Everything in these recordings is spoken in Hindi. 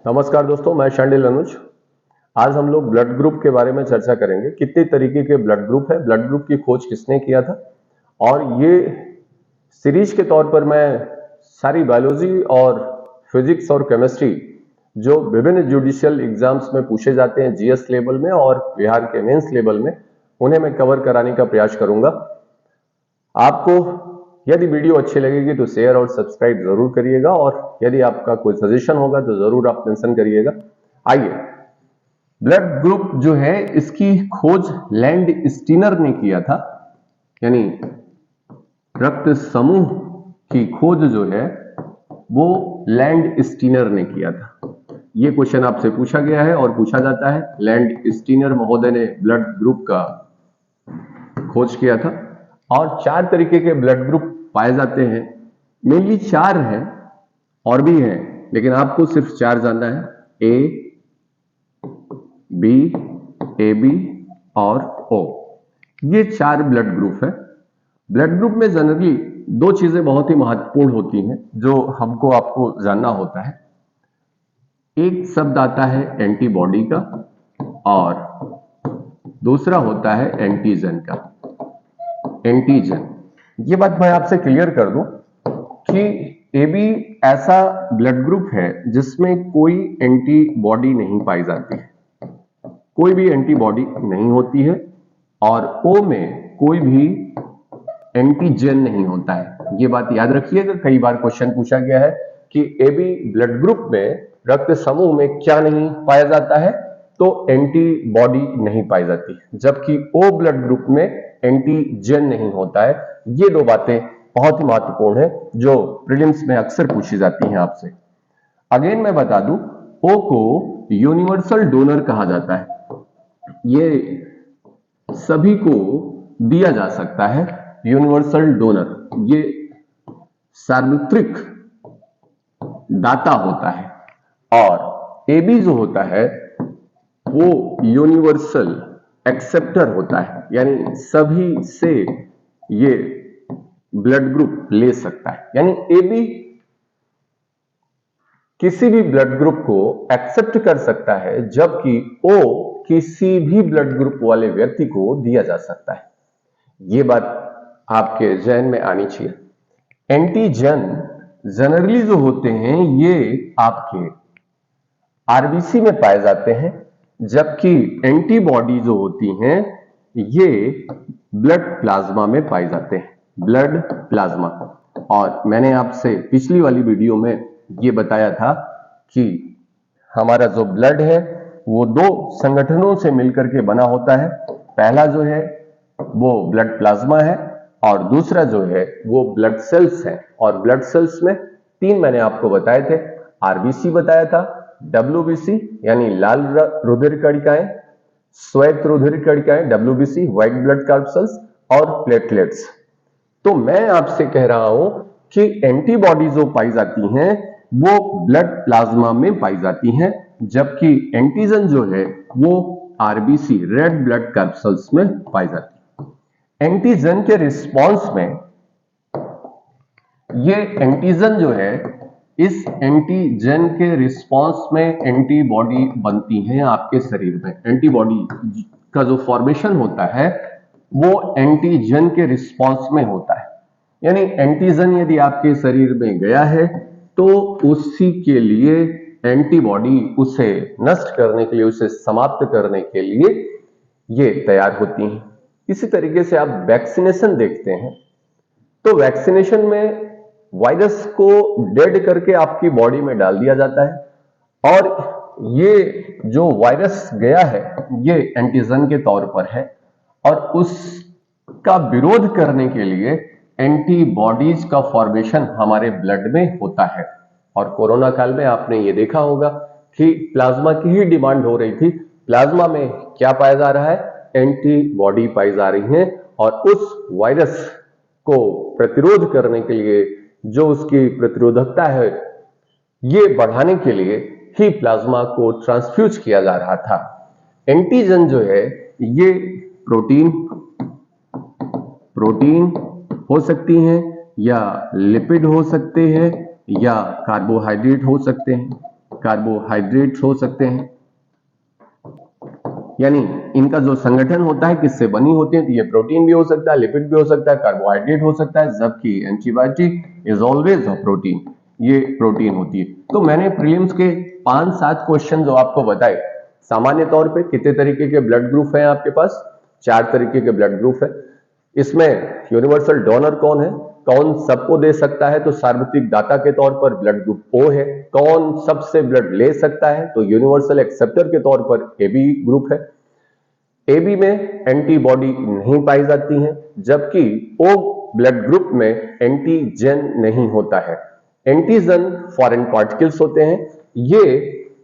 नमस्कार दोस्तों, मैं शांडिल अनुज। आज हम लोग ब्लड ग्रुप के बारे में चर्चा करेंगे। कितने तरीके के ब्लड ग्रुप है, ब्लड ग्रुप की खोज किसने किया था, और ये सीरीज के तौर पर मैं सारी बायोलॉजी और फिजिक्स और केमिस्ट्री जो विभिन्न जुडिशियल एग्जाम्स में पूछे जाते हैं जीएस लेवल में और बिहार के मेंस लेवल में, उन्हें मैं कवर कराने का प्रयास करूंगा। आपको यदि वीडियो अच्छी लगेगी तो शेयर और सब्सक्राइब जरूर करिएगा, और यदि आपका कोई सजेशन होगा तो जरूर आप मेंशन करिएगा। आइए, ब्लड ग्रुप जो है इसकी खोज लैंड स्टीनर ने किया था, यानी रक्त समूह की खोज जो है वो लैंड स्टीनर ने किया था। ये क्वेश्चन आपसे पूछा गया है और पूछा जाता है। लैंड स्टीनर महोदय ने ब्लड ग्रुप का खोज किया था, और 4 तरीके के ब्लड ग्रुप पाए जाते हैं। मेनली 4 हैं, और भी हैं, लेकिन आपको सिर्फ 4 जानना है। ए, बी, ए बी और ओ, ये 4 ब्लड ग्रुप है। ब्लड ग्रुप में जनरली 2 चीजें बहुत ही महत्वपूर्ण होती हैं जो हमको आपको जानना होता है। एक शब्द आता है एंटीबॉडी का, और दूसरा होता है एंटीजन का। एंटीजन, ये बात मैं आपसे क्लियर कर दूं कि ए बी ऐसा ब्लड ग्रुप है जिसमें कोई एंटीबॉडी नहीं पाई जाती है, कोई भी एंटीबॉडी नहीं होती है, और ओ में कोई भी एंटीजन नहीं होता है। ये बात याद रखिएगा, कई बार क्वेश्चन पूछा गया है कि ए बी ब्लड ग्रुप में रक्त समूह में क्या नहीं पाया जाता है, तो एंटीबॉडी नहीं पाई जाती, जबकि ओ ब्लड ग्रुप में एंटीजन नहीं होता है। ये 2 बातें बहुत ही महत्वपूर्ण है जो प्रीलिम्स में अक्सर पूछी जाती हैं आपसे। अगेन मैं बता दूं, ओ को यूनिवर्सल डोनर कहा जाता है। ये सभी को दिया जा सकता है, यूनिवर्सल डोनर। ये सार्वत्रिक दाता होता है, और ए बी जो होता है वो यूनिवर्सल एक्सेप्टर होता है, यानी सभी से ये ब्लड ग्रुप ले सकता है। यानी ए बी किसी भी ब्लड ग्रुप को एक्सेप्ट कर सकता है, जबकि ओ किसी भी ब्लड ग्रुप वाले व्यक्ति को दिया जा सकता है। ये बात आपके जहन में आनी चाहिए। एंटीजन जनरली जो होते हैं ये आपके आरबीसी में पाए जाते हैं, जबकि एंटीबॉडी जो होती हैं ये ब्लड प्लाज्मा में पाए जाते हैं, ब्लड प्लाज्मा। और मैंने आपसे पिछली वाली वीडियो में ये बताया था कि हमारा जो ब्लड है वो 2 संगठनों से मिलकर के बना होता है। पहला जो है वो ब्लड प्लाज्मा है, और दूसरा जो है वो ब्लड सेल्स है। और ब्लड सेल्स में 3 मैंने आपको बताए थे। आरबीसी बताया था, डब्ल्यूबीसी यानी लाल रुधिर कणिकाएं, श्वेत रुधिर कणिकाएं डब्ल्यूबीसी व्हाइट ब्लड सेल्स, और प्लेटलेट्स। तो मैं आपसे कह रहा हूं कि एंटीबॉडी जो पाई जाती हैं वो ब्लड प्लाज्मा में पाई जाती हैं, जबकि एंटीजन जो है वो आरबीसी रेड ब्लड कैप्सूल्स में पाई जाती है। एंटीजन के रिस्पॉन्स में ये एंटीजन जो है, इस एंटीजन के रिस्पॉन्स में एंटीबॉडी बनती हैं आपके शरीर में। एंटीबॉडी का जो फॉर्मेशन होता है वो एंटीजन के रिस्पॉन्स में होता है। यानी एंटीजन यदि आपके शरीर में गया है तो उसी के लिए एंटीबॉडी उसे नष्ट करने के लिए, उसे समाप्त करने के लिए ये तैयार होती हैं। इसी तरीके से आप वैक्सीनेशन देखते हैं, तो वैक्सीनेशन में वायरस को डेड करके आपकी बॉडी में डाल दिया जाता है, और ये जो वायरस गया है ये एंटीजन के तौर पर है, और उसका विरोध करने के लिए एंटीबॉडीज का फॉर्मेशन हमारे ब्लड में होता है। और कोरोना काल में आपने ये देखा होगा कि प्लाज्मा की ही डिमांड हो रही थी। प्लाज्मा में क्या पाया जा रहा है? एंटीबॉडी पाई जा रही हैं, और उस वायरस को प्रतिरोध करने के लिए, जो उसकी प्रतिरोधकता है ये बढ़ाने के लिए ही प्लाज्मा को ट्रांसफ्यूज किया जा रहा था। एंटीजन जो है ये प्रोटीन हो सकती हैं, या लिपिड हो सकते हैं, या कार्बोहाइड्रेट हो सकते हैं। कार्बोहाइड्रेट्स हो सकते हैं, यानी इनका जो संगठन होता है किससे बनी होती है, तो ये प्रोटीन भी हो सकता है, लिपिड भी हो सकता है, कार्बोहाइड्रेट हो सकता है, जबकि antibiotic is always a protein, ये प्रोटीन होती है। तो मैंने प्रीलिम्स के 5-7 क्वेश्चन जो आपको बताए, सामान्य तौर पे कितने तरीके के ब्लड ग्रुप हैं आपके पास, 4 तरीके के ब्लड ग्रुप है। इसमें यूनिवर्सल डोनर कौन है, कौन सबको दे सकता है, तो सार्वत्रिक दाता के तौर पर ब्लड ग्रुप ओ है। कौन सबसे ब्लड ले सकता है, तो यूनिवर्सल एक्सेप्टर के तौर पर एबी ग्रुप है। एबी में एंटीबॉडी नहीं पाई जाती है, जबकि ओ ब्लड ग्रुप में एंटीजन नहीं होता है। एंटीजन फॉरेन पार्टिकल्स होते हैं, ये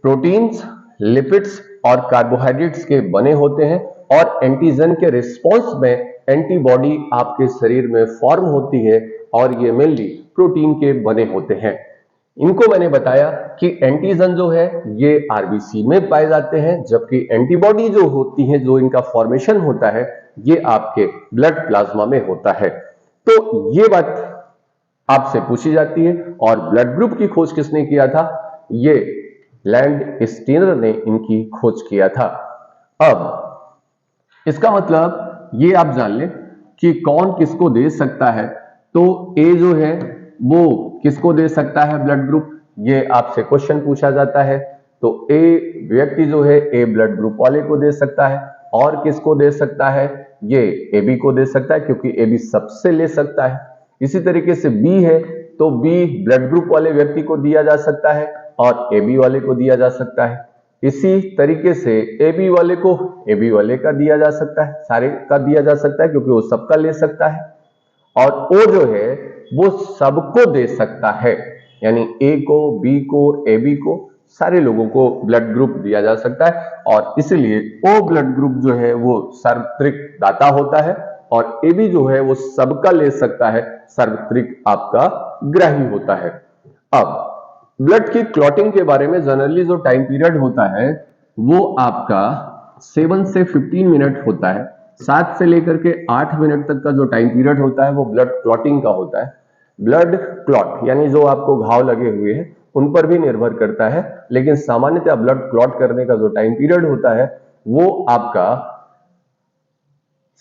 प्रोटीन्स, लिपिड्स और कार्बोहाइड्रेट्स के बने होते हैं, और एंटीजन के रिस्पॉन्स में एंटीबॉडी आपके शरीर में फॉर्म होती है, और ये मेनली प्रोटीन के बने होते हैं। इनको मैंने बताया कि एंटीजन जो है ये आरबीसी में पाए जाते हैं, जबकि एंटीबॉडी जो होती है, जो इनका फॉर्मेशन होता है, ये आपके ब्लड प्लाज्मा में होता है। तो ये बात आपसे पूछी जाती है। और ब्लड ग्रुप की खोज किसने किया था, ये लैंड स्टीनर ने इनकी खोज किया था। अब इसका मतलब ये आप जान लें कि कौन किसको दे सकता है। तो ए जो है वो किसको दे सकता है ब्लड ग्रुप, ये आपसे क्वेश्चन पूछा जाता है। तो ए व्यक्ति जो है ए ब्लड ग्रुप वाले को दे सकता है, और किसको दे सकता है, ये एबी को दे सकता है, क्योंकि एबी सबसे ले सकता है। इसी तरीके से बी है, तो बी ब्लड ग्रुप वाले व्यक्ति को दिया जा सकता है, और एबी वाले को दिया जा सकता है। इसी तरीके से एबी वाले को एबी वाले का दिया जा सकता है, सारे का दिया जा सकता है, क्योंकि वो सबका ले सकता है। और ओ जो है वो सबको दे सकता है, यानी ए को, बी को, एबी को, सारे लोगों को ब्लड ग्रुप दिया जा सकता है। और इसलिए ओ ब्लड ग्रुप जो है वो सार्वत्रिक दाता होता है, और एबी जो है वो सबका ले सकता है, सार्वत्रिक आपका ग्राही होता है। अब ब्लड की क्लॉटिंग के बारे में जनरली जो टाइम पीरियड होता है वो आपका 7 से 15 मिनट होता है। 7 से लेकर के 8 मिनट तक का जो टाइम पीरियड होता है वो ब्लड क्लॉटिंग का होता है। ब्लड क्लॉट यानी जो आपको घाव लगे हुए हैं उन पर भी निर्भर करता है, लेकिन सामान्यतः ब्लड क्लॉट करने का जो टाइम पीरियड होता है वो आपका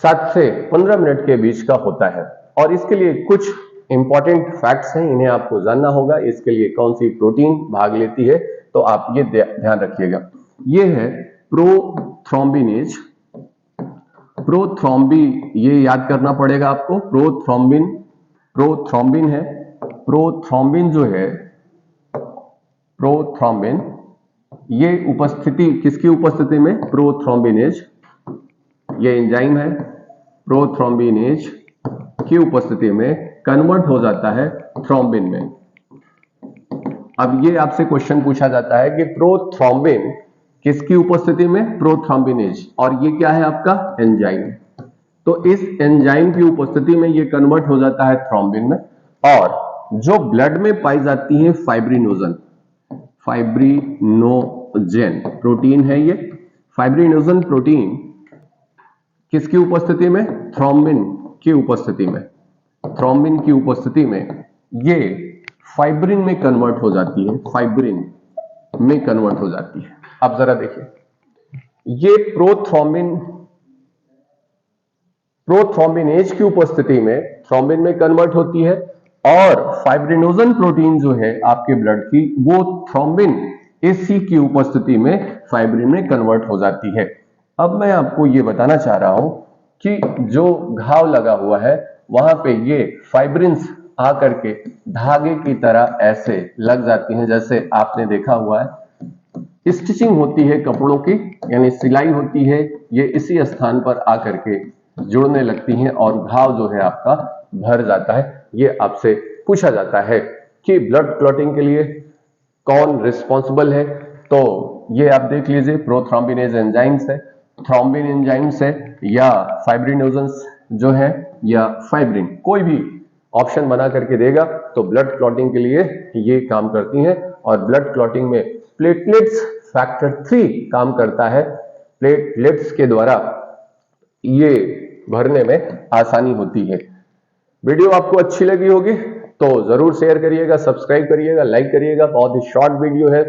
7 से 15 मिनट के बीच का होता है। और इसके लिए कुछ इंपॉर्टेंट फैक्ट्स हैं, इन्हें आपको जानना होगा। इसके लिए कौन सी प्रोटीन भाग लेती है, तो आप ये ध्यान रखिएगा। ये है प्रोथ्रोम्बिनेज, प्रोथ्रोम्बी, ये याद करना पड़ेगा आपको। प्रोथ्रोम्बिन, प्रोथ्रोम्बिन है। प्रोथ्रोम्बिन जो है, प्रोथ्रोम्बिन, ये उपस्थिति किसकी उपस्थिति में, प्रोथ्रोम्बिनेज, ये एंजाइम है, प्रोथ्रोम्बिनेज की उपस्थिति में कन्वर्ट हो जाता है थ्रोम्बिन में। अब ये आपसे क्वेश्चन पूछा जाता है कि प्रोथ्रोम्बिन किसकी उपस्थिति में, प्रोथ्रोम्बिनेज, और ये क्या है आपका एंजाइम। तो इस एंजाइम की उपस्थिति में ये कन्वर्ट हो जाता है थ्रोम्बिन में। और जो ब्लड में पाई जाती है फाइब्रिनोजन, फाइब्रिनोजेन प्रोटीन है ये। फाइब्रिनोजन प्रोटीन किसकी उपस्थिति में, थ्रोम्बिन की उपस्थिति में। थ्रोम्बिन की उपस्थिति में ये फाइब्रिन में कन्वर्ट हो जाती है, फाइब्रिन में कन्वर्ट हो जाती है। अब जरा देखिए, ये प्रोथ्रोम्बिनेज की उपस्थिति में थ्रोम्बिन में कन्वर्ट होती है, और फाइब्रिनोजन प्रोटीन जो है आपके ब्लड की, वो थ्रोम्बिन एसी की उपस्थिति में फाइब्रिन में कन्वर्ट हो जाती है। अब मैं आपको ये बताना चाह रहा हूं कि जो घाव लगा हुआ है वहां पे ये फाइब्रिन्स आकर के धागे की तरह ऐसे लग जाती हैं, जैसे आपने देखा हुआ है स्टिचिंग होती है कपड़ों की, यानी सिलाई होती है, ये इसी स्थान पर आकर के जुड़ने लगती हैं और घाव जो है आपका भर जाता है। ये आपसे पूछा जाता है कि ब्लड क्लॉटिंग के लिए कौन रिस्पॉन्सिबल है, तो ये आप देख लीजिए, प्रोथ्रोम्बिनेज एंजाइम्स है, थ्रोम्बिन एंजाइम्स है, या फाइब्रिनोजेंस जो है, या फाइब्रिन, कोई भी ऑप्शन बना करके देगा तो ब्लड क्लॉटिंग के लिए ये काम करती हैं। और ब्लड क्लॉटिंग में प्लेटलेट्स फैक्टर 3 काम करता है। प्लेटलेट्स के द्वारा ये भरने में आसानी होती है। वीडियो आपको अच्छी लगी होगी तो जरूर शेयर करिएगा, सब्सक्राइब करिएगा, लाइक करिएगा। बहुत ही शॉर्ट वीडियो है,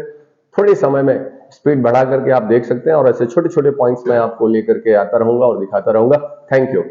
थोड़े समय में स्पीड बढ़ा करके आप देख सकते हैं और ऐसे छोटे छोटे पॉइंट्स मैं आपको लेकर के आता रहूंगा और दिखाता रहूंगा। Thank you.